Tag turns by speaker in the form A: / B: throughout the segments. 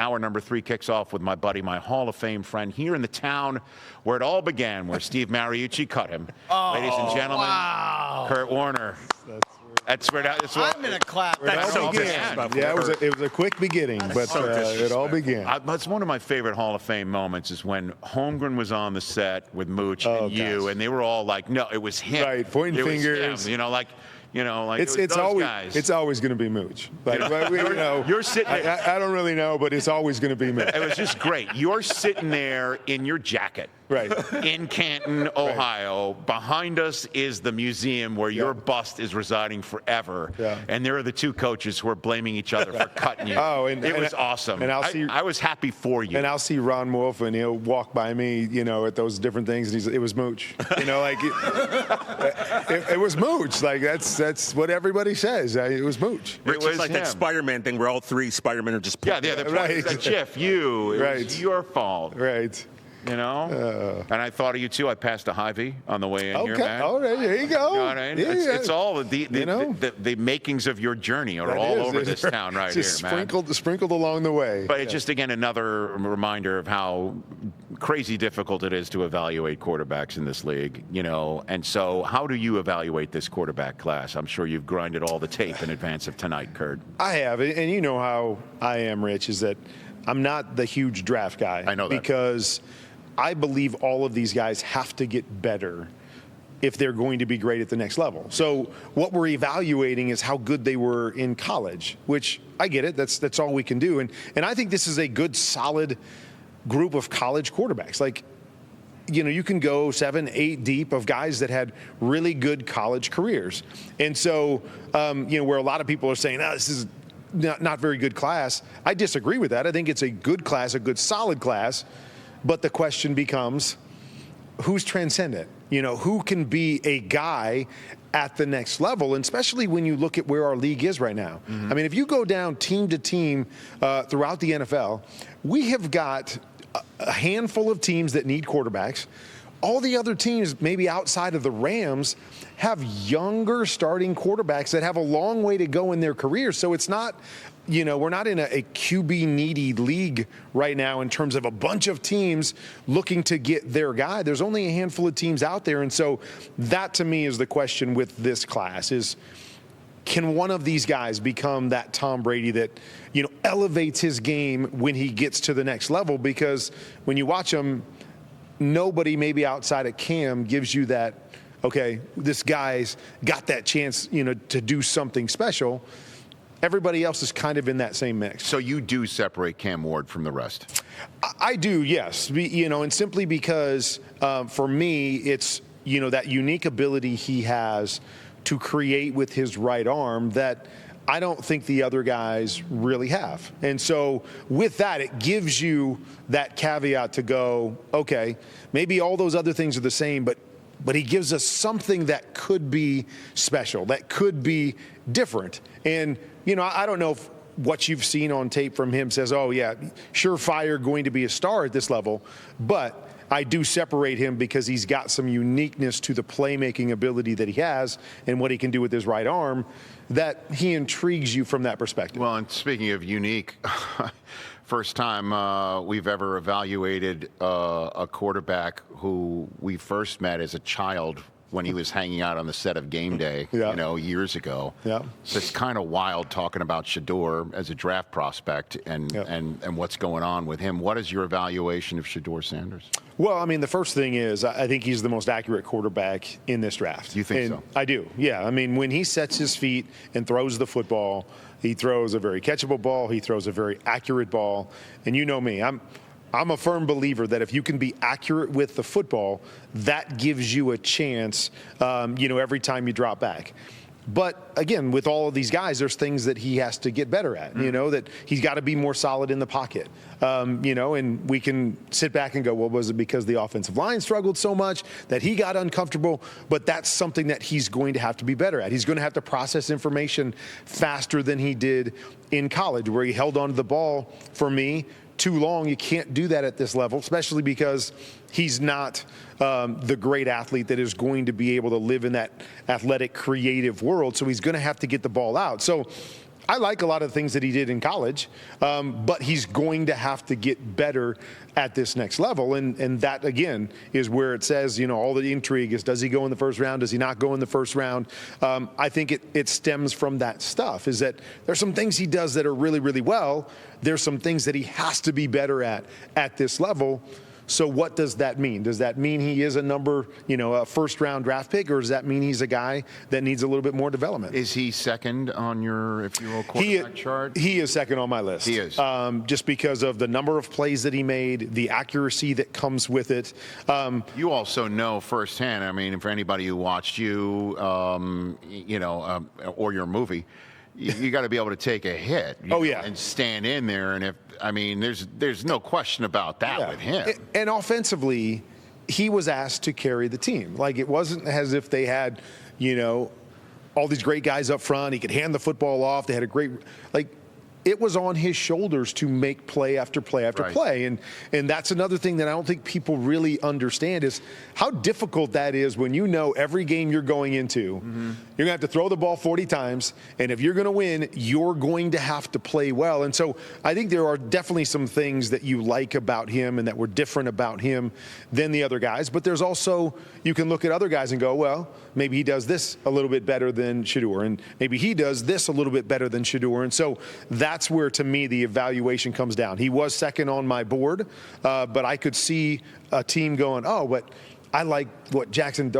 A: Hour number 3 kicks off with my buddy, my Hall of Fame friend, here in the town where it all began, where Steve Mariucci cut him. Ladies and gentlemen, Kurt Warner. That's where I'm
B: going to clap.
C: That's so began. Yeah, it was a quick beginning, but it all began.
A: That's one of my favorite Hall of Fame moments is when Holmgren was on the set with Mooch and you, and they were all like, no, it was him.
C: Right, pointing fingers.
A: Him,
C: it's always going to be Mooch. Like,
A: you're sitting there.
C: I don't really know, but it's always going to be Mooch.
A: It was just great. You're sitting there in your jacket.
C: Right.
A: In Canton, Ohio. Right. Behind us is the museum where your bust is residing forever. Yeah. And there are the two coaches who are blaming each other for cutting you. It was awesome. And I was happy for you.
C: And I'll see Ron Wolf, and he'll walk by me, at those different things, and it was Mooch. It was Mooch. Like, that's what everybody says. It was Mooch.
D: Rich, it's like that Spider-Man thing where all 3 Spider-Men are just...
A: Yeah, the point is that, Jeff, it was your fault.
C: Right.
A: And I thought of you too. I passed a Hy-Vee on the way in here, man.
C: All right, there you go.
A: You know what I mean? It's all the makings of your journey are all over this town right here, man.
C: Sprinkled along the way.
A: But it's just, again, another reminder of how crazy difficult it is to evaluate quarterbacks in this league, And so how do you evaluate this quarterback class? I'm sure you've grinded all the tape in advance of tonight, Kurt.
C: I have, and you know how I am, Rich, is that I'm not the huge draft guy.
A: I know that.
C: Because I believe all of these guys have to get better if they're going to be great at the next level. So what we're evaluating is how good they were in college, which I get it. That's all we can do. And I think this is a good, solid group of college quarterbacks. Like, you can go 7, 8 deep of guys that had really good college careers. And so, where a lot of people are saying, this is not very good class, I disagree with that. I think it's a good class, a good, solid class. But the question becomes, who's transcendent? Who can be a guy at the next level, and especially when you look at where our league is right now. Mm-hmm. I mean, if you go down team to team throughout the NFL, we have got a handful of teams that need quarterbacks. All the other teams, maybe outside of the Rams, have younger starting quarterbacks that have a long way to go in their careers. So it's not, we're not in a QB-needy league right now in terms of a bunch of teams looking to get their guy. There's only a handful of teams out there. And so that, to me, is the question with this class is, can one of these guys become that Tom Brady that, elevates his game when he gets to the next level? Because when you watch him, nobody maybe outside of Cam gives you that, okay, this guy's got that chance, to do something special. Everybody else is kind of in that same mix.
A: So you do separate Cam Ward from the rest?
C: I do, yes. And simply because for me, it's, that unique ability he has to create with his right arm that I don't think the other guys really have. And so with that, it gives you that caveat to go, okay, maybe all those other things are the same, but he gives us something that could be special, that could be different. And, I don't know if what you've seen on tape from him says, oh, yeah, surefire going to be a star at this level, but I do separate him because he's got some uniqueness to the playmaking ability that he has and what he can do with his right arm that he intrigues you from that perspective.
A: Well, and speaking of unique, first time we've ever evaluated a quarterback who we first met as a child when he was hanging out on the set of Game Day, years ago. Yeah. So it's kind of wild talking about Shedeur as a draft prospect and what's going on with him. What is your evaluation of Shedeur Sanders?
C: Well, I mean, the first thing is I think he's the most accurate quarterback in this draft.
A: You think so?
C: I do, yeah. I mean, when he sets his feet and throws the football, he throws a very catchable ball. He throws a very accurate ball. And you know me, I'm a firm believer that if you can be accurate with the football, that gives you a chance, every time you drop back. But again, with all of these guys, there's things that he has to get better at, that he's got to be more solid in the pocket, and we can sit back and go, well, was it because the offensive line struggled so much that he got uncomfortable? But that's something that he's going to have to be better at. He's going to have to process information faster than he did in college, where he held on to the ball, for me, too long. You can't do that at this level, especially because he's not the great athlete that is going to be able to live in that athletic, creative world. So he's going to have to get the ball out. So I like a lot of the things that he did in college, but he's going to have to get better at this next level. And that, again, is where it says, all the intrigue is, does he go in the first round? Does he not go in the first round? I think it stems from that stuff, is that there's some things he does that are really, really well. There's some things that he has to be better at this level. So what does that mean? Does that mean he is a first-round draft pick, or does that mean he's a guy that needs a little bit more development?
A: Is he second on your, if you will, quarterback chart?
C: He is second on my list.
A: He is.
C: Just because of the number of plays that he made, the accuracy that comes with it.
A: You also know firsthand, I mean, for anybody who watched you, or your movie, you got to be able to take a hit. And stand in there. And there's no question about that with him.
C: And offensively, he was asked to carry the team. Like, it wasn't as if they had, all these great guys up front. He could hand the football off. They had a great, it was on his shoulders to make play after play after play. And that's another thing that I don't think people really understand, is how difficult that is when every game you're going into, you're going to have to throw the ball 40 times. And if you're going to win, you're going to have to play well. And so I think there are definitely some things that you like about him and that were different about him than the other guys. But there's also, you can look at other guys and go, well, maybe he does this a little bit better than Shedeur, and maybe he does this a little bit better than Shedeur. And so that's where, to me, the evaluation comes down. He was second on my board, but I could see a team going, but I like what Jaxson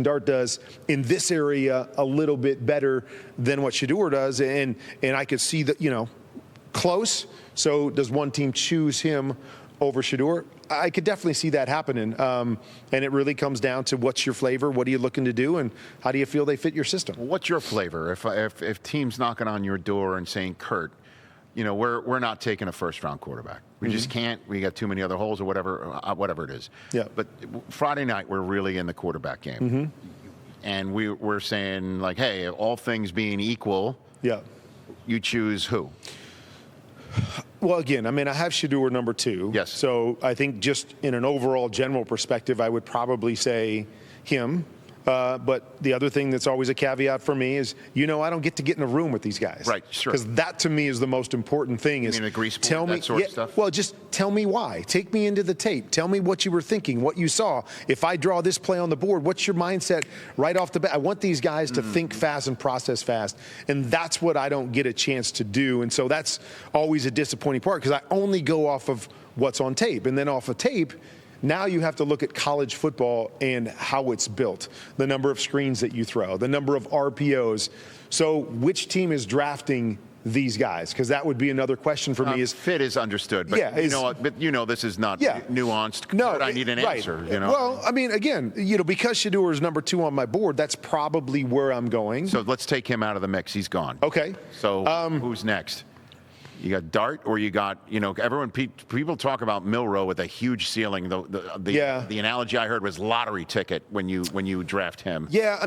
C: Dart does in this area a little bit better than what Shedeur does, and I could see that, close. So does one team choose him over Shedeur? I could definitely see that happening, and it really comes down to what's your flavor, what are you looking to do, and how do you feel they fit your system.
A: Well, what's your flavor? If teams knocking on your door and saying, Kurt, we're not taking a first-round quarterback. We just can't. We got too many other holes, or whatever it is.
C: Yeah.
A: But Friday night, we're really in the quarterback game, and we're saying, hey, all things being equal, you choose who?
C: Well, again, I have Shedeur number 2.
A: Yes.
C: So I think just in an overall general perspective, I would probably say him. But the other thing that's always a caveat for me is, I don't get to get in a room with these guys.
A: Right, sure.
C: Because that, to me, is the most important thing.
A: You mean a grease board, that sort of stuff?
C: Well, just tell me why. Take me into the tape. Tell me what you were thinking, what you saw. If I draw this play on the board, what's your mindset right off the bat? I want these guys to think fast and process fast. And that's what I don't get a chance to do. And so that's always a disappointing part, because I only go off of what's on tape. And then off of tape, now you have to look at college football and how it's built, the number of screens that you throw, the number of RPOs. So which team is drafting these guys? Because that would be another question for me. Is
A: fit is understood, but this is not nuanced.
C: No,
A: but I need an answer.
C: Well, again, because Shedeur is number 2 on my board, that's probably where I'm going.
A: So let's take him out of the mix. He's gone.
C: Okay.
A: So who's next? You got Dart, or you got, everyone, people talk about Milroe with a huge ceiling. The analogy I heard was lottery ticket when you draft him.
C: Yeah,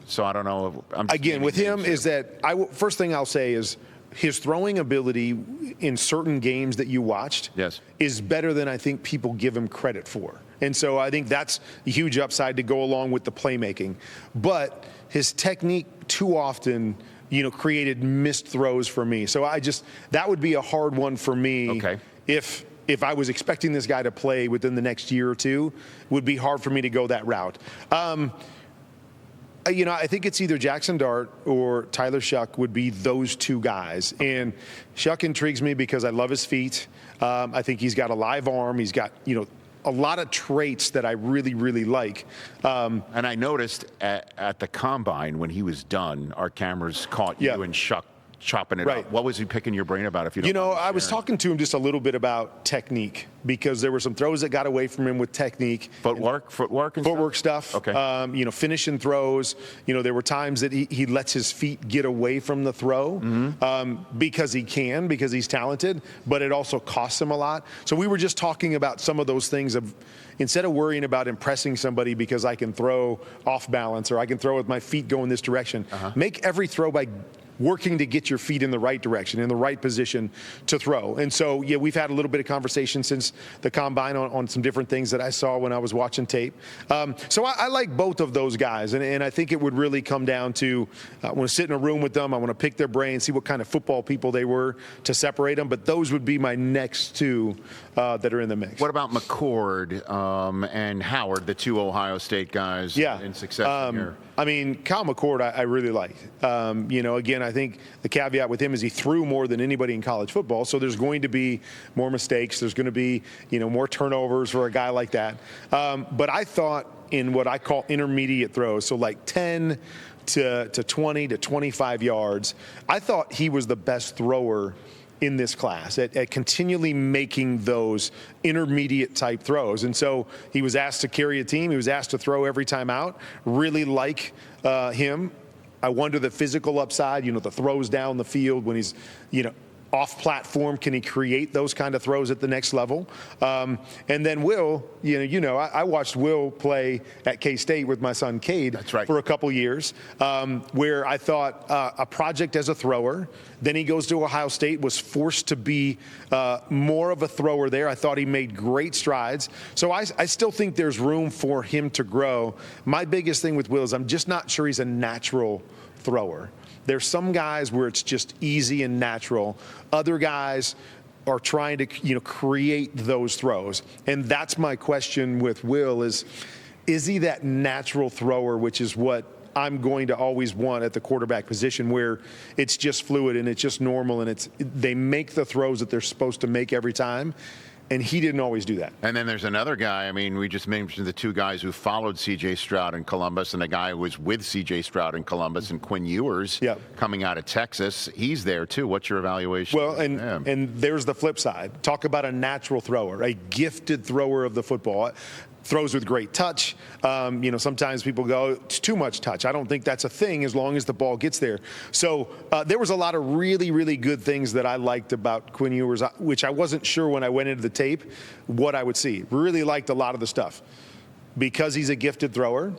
A: so I don't know.
C: Again, with him is that first thing I'll say is his throwing ability in certain games that you watched is better than I think people give him credit for. And so I think that's a huge upside to go along with the playmaking. But his technique too often created missed throws for me. So that would be a hard one for me.
A: Okay.
C: If I was expecting this guy to play within the next year or two, it would be hard for me to go that route. I think it's either Jaxson Dart or Tyler Shough would be those two guys. And Shough intrigues me because I love his feet. I think he's got a live arm. He's got, a lot of traits that I really, really like.
A: And I noticed at the combine when he was done, our cameras caught you and Shough chopping it up. What was he picking your brain about, if you don't mind
C: I was talking to him just a little bit about technique, because there were some throws that got away from him with technique.
A: Footwork
C: stuff.
A: Okay.
C: Finishing throws. There were times that he lets his feet get away from the throw because he's talented, but it also costs him a lot. So we were just talking about some of those things of, instead of worrying about impressing somebody because I can throw off balance or I can throw with my feet going this direction, make every throw by working to get your feet in the right direction, in the right position to throw. And so, yeah, we've had a little bit of conversation since the combine on some different things that I saw when I was watching tape. So I like both of those guys, and I think it would really come down to I want to sit in a room with them. I want to pick their brain, see what kind of football people they were to separate them. But those would be my next two that are in the mix.
A: What about McCord and Howard, the two Ohio State guys in succession here?
C: I mean, Kyle McCord, I really like. Again, I think the caveat with him is he threw more than anybody in college football, so there's going to be more mistakes. There's going to be, more turnovers for a guy like that. But I thought in what I call intermediate throws, so like 10 to 20 to 25 yards, I thought he was the best thrower in this class at continually making those intermediate type throws. And so he was asked to carry a team. He was asked to throw every time out. Really like him. I wonder the physical upside, the throws down the field when he's, off platform. Can he create those kind of throws at the next level? And then Will, I watched Will play at K-State with my son Cade for a couple years, where I thought a project as a thrower. Then he goes to Ohio State, was forced to be more of a thrower there. I thought he made great strides. So I still think there's room for him to grow. My biggest thing with Will is I'm just not sure he's a natural thrower. There's some guys where it's just easy and natural. Other guys are trying to, create those throws. And that's my question with Will is he that natural thrower, which is what I'm going to always want at the quarterback position, where it's just fluid and it's just normal and they make the throws that they're supposed to make every time. And he didn't always do that.
A: And then there's another guy. I mean, we just mentioned the two guys who followed C.J. Stroud in Columbus, and the guy who was with C.J. Stroud in Columbus, and Quinn Ewers coming out of Texas. He's there, too. What's your evaluation?
C: Well, and there's the flip side. Talk about a natural thrower, a gifted thrower of the football. Throws with great touch. Sometimes people go, it's too much touch. I don't think that's a thing as long as the ball gets there. So there was a lot of really, really good things that I liked about Quinn Ewers, which I wasn't sure when I went into the tape what I would see. Really liked a lot of the stuff. Because he's a gifted thrower,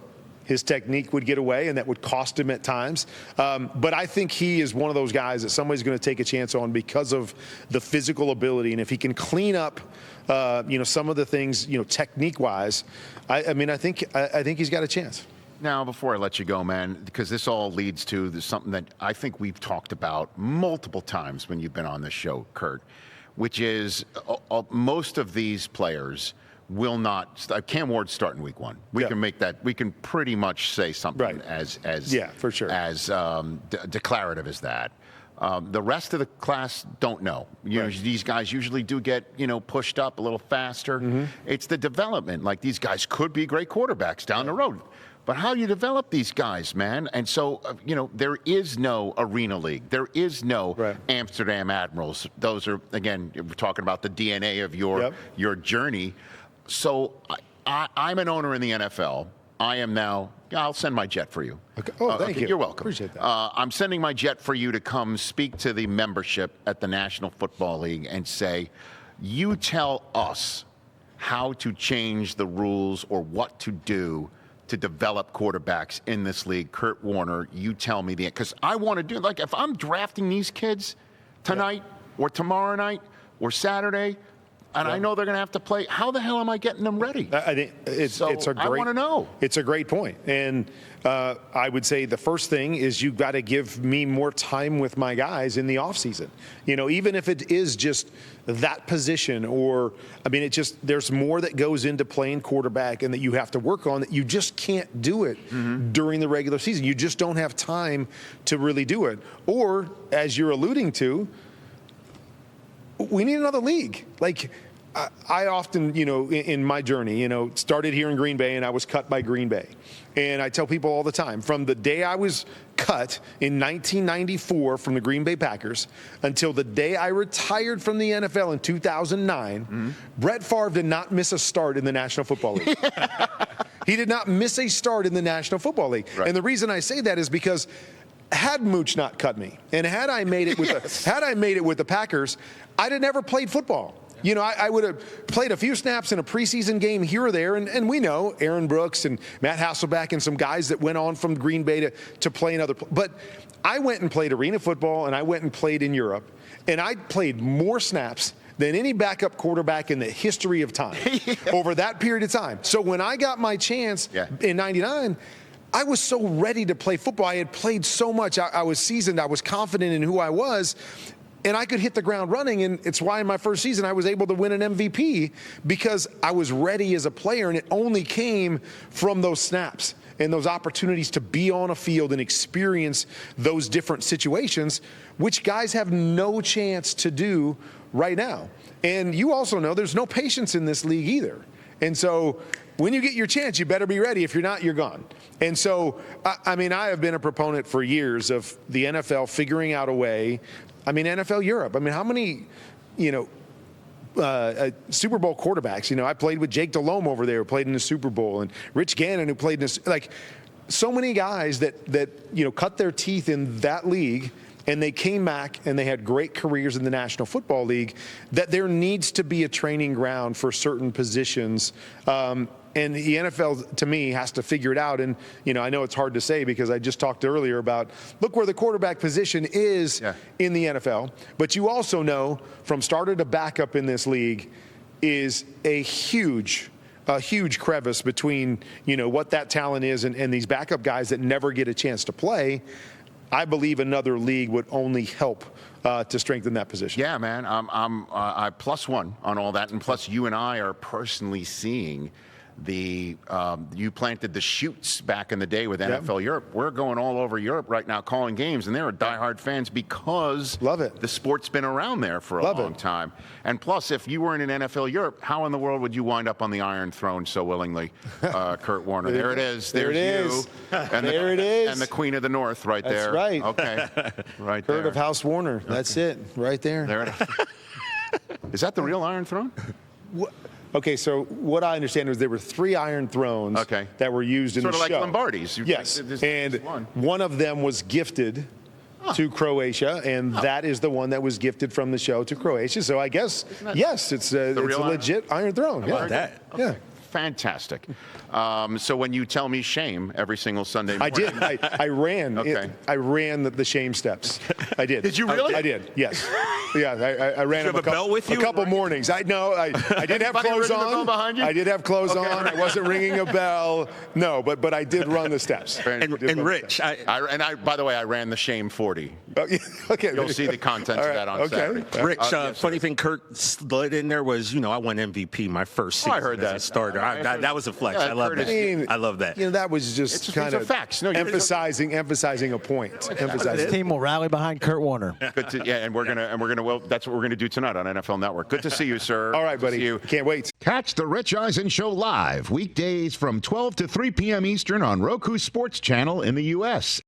C: his technique would get away, and that would cost him at times. But I think he is one of those guys that somebody's going to take a chance on because of the physical ability. And if he can clean up, some of the things, technique-wise, I think he's got a chance.
A: Now, before I let you go, man, because this all leads to something that I think we've talked about multiple times when you've been on this show, Kurt, which is most of these players will not. Cam Ward's starting week 1. We can make that. We can pretty much say something as
C: for sure,
A: as declarative as that. The rest of the class don't know. These guys usually do get pushed up a little faster. Mm-hmm. It's the development. Like, these guys could be great quarterbacks down the road. But how do you develop these guys, man? And so, there is no Arena League. There is no Amsterdam Admirals. Those are, again, we're talking about the DNA of your journey. So I'm an owner in the NFL. I am now, I'll send my jet for you.
C: Okay. Oh, thank you.
A: You're welcome.
C: Appreciate that.
A: I'm sending my jet for you to come speak to the membership at the National Football League and say, you tell us how to change the rules or what to do to develop quarterbacks in this league. Kurt Warner, you tell me because I want to do, like, if I'm drafting these kids tonight or tomorrow night or Saturday, and I know they're going to have to play, how the hell am I getting them ready?
C: I think I want to know. It's a great point. And I would say the first thing is you've got to give me more time with my guys in the offseason. Even if it is just that position there's more that goes into playing quarterback and that you have to work on that you just can't do it during the regular season. You just don't have time to really do it. Or, as you're alluding to, we need another league. Like, I often, in my journey, started here in Green Bay and I was cut by Green Bay. And I tell people all the time, from the day I was cut in 1994 from the Green Bay Packers until the day I retired from the NFL in 2009, Brett Favre did not miss a start in the National Football League. He did not miss a start in the National Football League. Right. And the reason I say that is because had Mooch not cut me, and had I made it with the Packers, I'd have never played football. I would have played a few snaps in a preseason game here or there, and we know Aaron Brooks and Matt Hasselbeck and some guys that went on from Green Bay to play in other. But I went and played arena football, and I went and played in Europe, and I played more snaps than any backup quarterback in the history of time over that period of time. So when I got my chance in '99, I was so ready to play football. I had played so much. I was seasoned. I was confident in who I was. And I could hit the ground running, and it's why in my first season I was able to win an MVP, because I was ready as a player, and it only came from those snaps and those opportunities to be on a field and experience those different situations, which guys have no chance to do right now. And you also know there's no patience in this league either. And so when you get your chance, you better be ready. If you're not, you're gone. And so, I have been a proponent for years of the NFL figuring out a way. NFL Europe. How many, Super Bowl quarterbacks? I played with Jake Delhomme over there, who played in the Super Bowl, and Rich Gannon, who played in this. Like, so many guys that cut their teeth in that league, and they came back and they had great careers in the National Football League. That there needs to be a training ground for certain positions. And the NFL, to me, has to figure it out. And, I know it's hard to say because I just talked earlier about, look where the quarterback position is in the NFL. But you also know from starter to backup in this league is a huge crevice between, what that talent is and these backup guys that never get a chance to play. I believe another league would only help to strengthen that position.
A: Yeah, man. I +1 on all that. And plus, you and I are personally seeing you planted the shoots back in the day with NFL Europe. We're going all over Europe right now calling games, and there are diehard fans because the sport's been around there for a long time. And plus, if you were in an NFL Europe, how in the world would you wind up on the Iron Throne so willingly, Kurt Warner? There it is. There's you. And there it is. And the Queen of the North right there.
C: That's right.
A: Okay. Right there.
C: Kurt of House Warner. That's it. Right there.
A: There it is. Is that the real Iron Throne?
C: What? Okay, so what I understand is there were 3 Iron Thrones that were used in the show.
A: Sort of like Lombardies.
C: Yes, and one of them was gifted to Croatia, and that is the one that was gifted from the show to Croatia. So I guess, yes, it's a legit Iron Throne.
A: Yeah, that. Okay. Yeah. Fantastic. So when you tell me shame every single Sunday morning.
C: I did. I ran.
A: Okay.
C: I ran the shame steps. I did.
A: Did you really?
C: I did. Yes. Yeah. I ran
D: did you have a bell with you?
C: A couple mornings. I did have clothes on. I did have clothes on. I wasn't ringing a bell. No, but I did run the steps.
D: And Rich,
A: by the way, I ran the shame 40.
C: Okay.
A: You'll see the contents of that on Saturday.
D: Rich, funny thing Kurt slid in there was, I won MVP my first season.
A: I heard that.
D: As a starter. That was a flex. I love that. I love that.
C: That was just kind of
A: facts. No,
C: emphasizing a point.
B: This team will rally behind Kurt Warner.
A: Good to, and we're gonna. Well, that's what we're gonna do tonight on NFL Network. Good to see you, sir.
C: All right, buddy. Can't wait.
E: Catch the Rich Eisen Show live weekdays from 12 to 3 p.m. Eastern on Roku Sports Channel in the U.S.